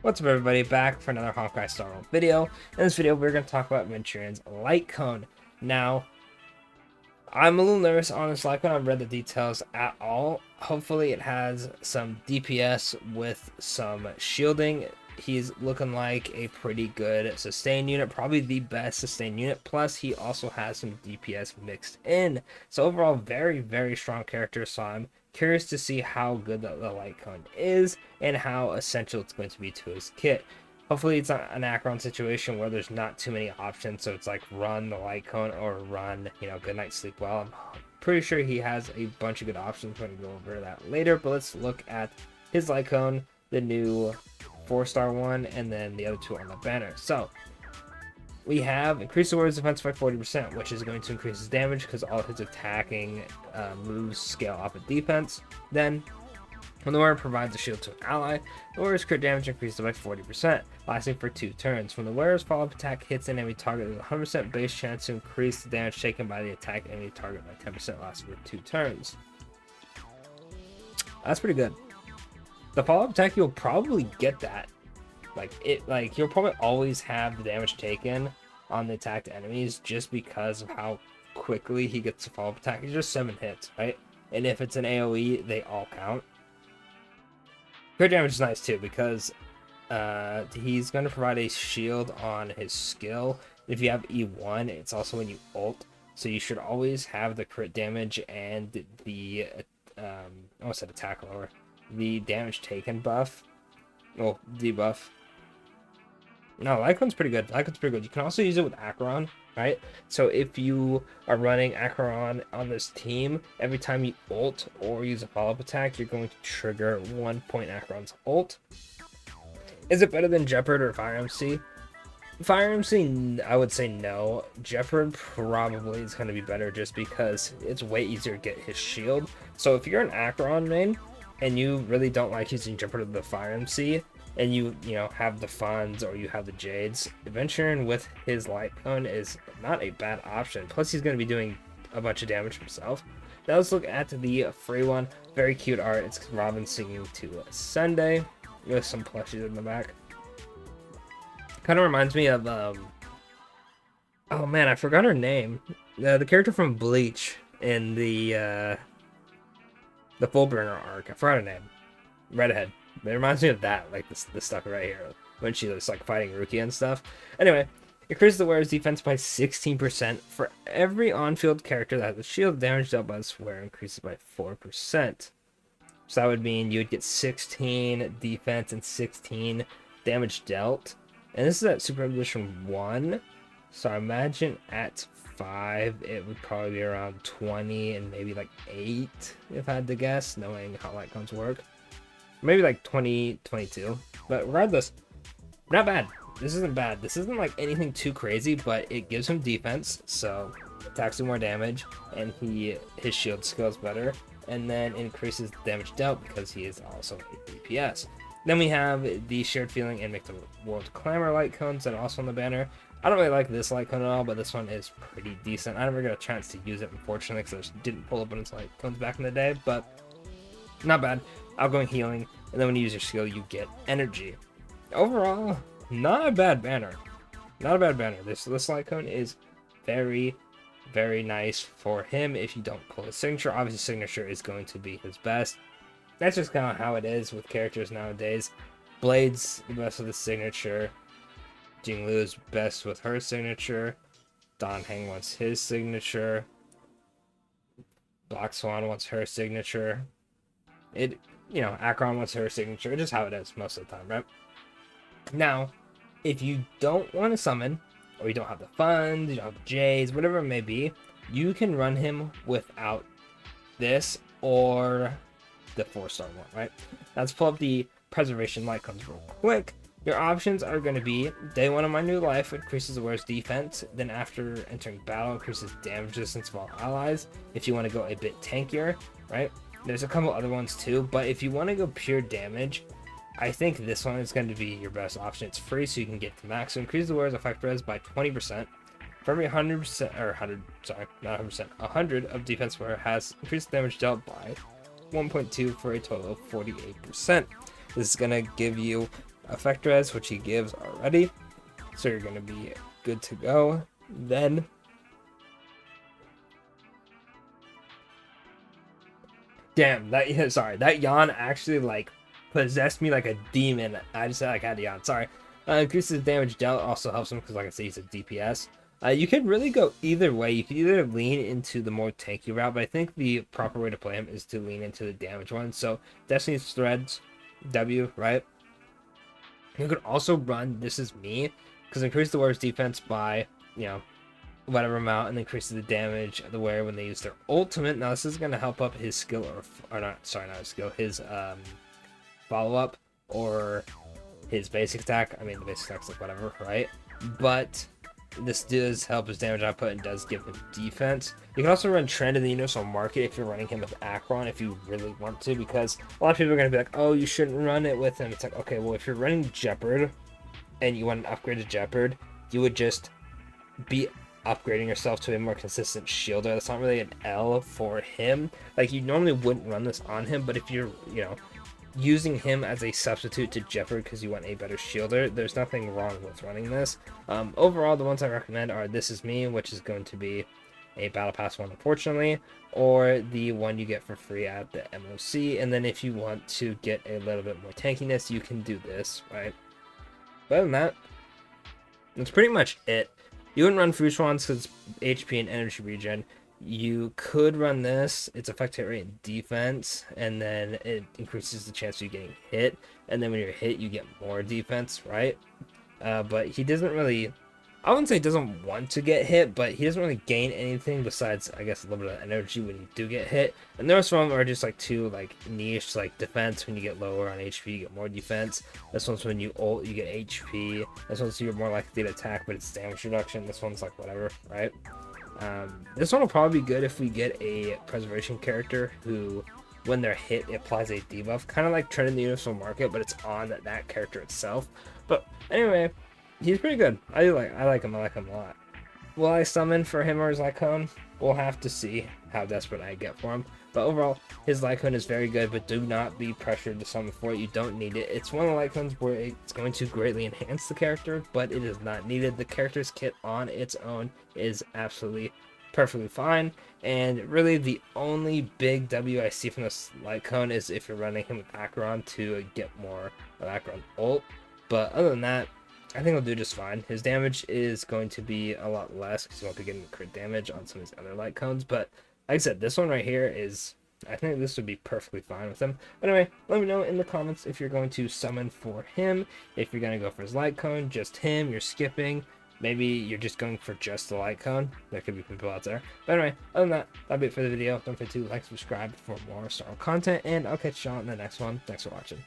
What's up everybody, back for another Honkai Star Rail video. In this video we're going to talk about Aventurine's light cone. Now, I'm a little nervous on this light cone. I haven't read the details at all. Hopefully it has some DPS with some shielding. He's looking like a pretty good sustain unit, probably the best sustain unit, plus he also has some DPS mixed in. So overall, very strong character, so I'm curious to see how good the light cone is and how essential it's going to be to his kit. Hopefully it's not an Acheron situation where there's not too many options, so it's like run the light cone or run, good night, sleep well. I'm pretty sure he has a bunch of good options. We're going to go over that later, but let's look at his light cone, the new 4-star one, and then the other two on the banner. So we have increase the warrior's defense by 40%, which is going to increase his damage because all his attacking moves scale off of defense. Then, when the warrior provides a shield to an ally, the warrior's crit damage increases by 40%, lasting for 2 turns. When the warrior's follow-up attack hits an enemy target, there's a 100% base chance to increase the damage taken by the attack enemy target by 10%, lasting for 2 turns. That's pretty good. The follow-up attack, you'll probably get that. You'll probably always have the damage taken on the attacked enemies just because of how quickly he gets the follow-up attack. It's just 7 hits, right? And if it's an AoE, they all count. Crit damage is nice too because he's going to provide a shield on his skill. If you have E1, it's also when you ult, so you should always have the crit damage and the I almost said attack lower, the damage taken buff, well, debuff. No, light cone's pretty good. Light cone's pretty good. You can also use it with Acheron, right? So if you are running Acheron on this team, every time you ult or use a follow-up attack, you're going to trigger 1 point Acheron's ult. Is it better than Jeopard or Fire MC? Fire MC, I would say no. Jeopard probably is going to be better just because it's way easier to get his shield. So if you're an Acheron main and you really don't like using Jeopard or the Fire MC, and you have the funds or you have the Jades, Aventurine with his light cone is not a bad option. Plus he's going to be doing a bunch of damage himself. Now let's look at the free one. Very cute art. It's Robin singing to Sunday with some plushies in the back. Kind of reminds me of oh man, I forgot her name. The character from Bleach in the Fullburner arc. I forgot her name. Redhead. It reminds me of that, like this stuff right here, when she was like fighting Ruki and stuff. Anyway, increases the wearer's defense by 16% for every on-field character that has a shield. Damage dealt by the wearer increases by 4%. So that would mean you would get 16 defense and 16 damage dealt. And this is at Super Edition 1. So I imagine at 5 it would probably be around 20 and maybe like 8 if I had to guess, knowing how light cones work. Maybe like 20, 22. But regardless, not bad. This isn't bad. This isn't like anything too crazy, but it gives him defense, so attacks do more damage, and his shield scales better, and then increases damage dealt because he is also a DPS. Then we have the Shared Feeling and Make the World Clamor light cones that are also on the banner. I don't really like this light cone at all, but this one is pretty decent. I never got a chance to use it, unfortunately, because I just didn't pull up on its light cones back in the day, but not bad. Outgoing healing, and then when you use your skill, you get energy. Overall, not a bad banner. Not a bad banner. This light cone is very nice for him if you don't pull his signature. Obviously, signature is going to be his best. That's just kind of how it is with characters nowadays. Blade's the best with his signature. Jinglu's best with her signature. Don Hang wants his signature. Black Swan wants her signature. Acheron wants her signature. It's just how it is most of the time, right? Now, if you don't want to summon, or you don't have the funds, you don't have the J's, whatever it may be, you can run him without this or the 4-star one, right? Let's pull up the preservation light cones real quick. Your options are going to be day 1 of my new life, increases the wearer's defense. Then after entering battle, increases damage resistance of all allies. If you want to go a bit tankier, right? There's a couple other ones too, but if you want to go pure damage, I think this one is going to be your best option. It's free, so you can get to max. So increase the wearer's effect res by 20%. For every 100%, or 100, sorry, not 100%, 100 of defense wearer has increased damage dealt by 1.2 for a total of 48%. This is going to give you effect res, which he gives already. So you're going to be good to go. Then damn, that yawn actually like possessed me like a demon. I just like had to yawn. Sorry. Increases damage dealt, also helps him because like I say he's a DPS. You can really go either way. You can either lean into the more tanky route, but I think the proper way to play him is to lean into the damage one. So Destiny's Threads, W, right? You could also run This Is Me, because increase the warrior's defense by, whatever amount, and increases the damage of the warrior when they use their ultimate. Now this is going to help up his skill, or not, sorry, not his skill, his follow-up, or his basic attack. I mean, the basic attack's like whatever, right? But this does help his damage output and does give him defense. You can also run Trend in the Universal Market if you're running him with Acheron, if you really want to, because a lot of people are going to be like, oh, you shouldn't run it with him. It's like, okay, well, if you're running Jeopard and you want an upgraded Jeopard, you would just be upgrading yourself to a more consistent shielder. That's not really an L for him. Like, you normally wouldn't run this on him, but if you're, using him as a substitute to Jeopard because you want a better shielder, there's nothing wrong with running this. Overall, the ones I recommend are This Is Me, which is going to be a Battle Pass one, unfortunately, or the one you get for free at the MOC. And then if you want to get a little bit more tankiness, you can do this, right? But other than that, that's pretty much it. You wouldn't run Fushuans because it's HP and energy regen. You could run this. It's effect hit rate and defense, and then it increases the chance of you getting hit. And then when you're hit, you get more defense, right? But he doesn't really, I wouldn't say he doesn't want to get hit, but he doesn't really gain anything besides, I guess, a little bit of energy when you do get hit. And the rest of them are just like too like niche, like defense. When you get lower on HP, you get more defense. This one's when you ult, you get HP. This one's you're more likely to attack, but it's damage reduction. This one's like whatever, right? This one will probably be good if we get a preservation character who, when they're hit, it applies a debuff, kind of like Trend in the Universal Market, but it's on that character itself. But anyway, he's pretty good. I like him a lot. Will I summon for him or his Lycone? We'll have to see how desperate I get for him. But overall, his Lycone is very good, but do not be pressured to summon for it. You don't need it. It's one of the Lycones where it's going to greatly enhance the character, but it is not needed. The character's kit on its own is absolutely perfectly fine. And really, the only big W I see from this Lycone is if you're running him with Acheron to get more of Acheron ult. But other than that, I think he'll do just fine. His damage is going to be a lot less because he won't be getting crit damage on some of his other Lycones. But like I said, this one right here is, I think this would be perfectly fine with him. But anyway, let me know in the comments if you're going to summon for him, if you're going to go for his Lycone, just him, you're skipping. Maybe you're just going for just the Lycone. There could be people out there. But anyway, other than that, that'll be it for the video. Don't forget to like, subscribe for more Star Wars content, and I'll catch y'all in the next one. Thanks for watching.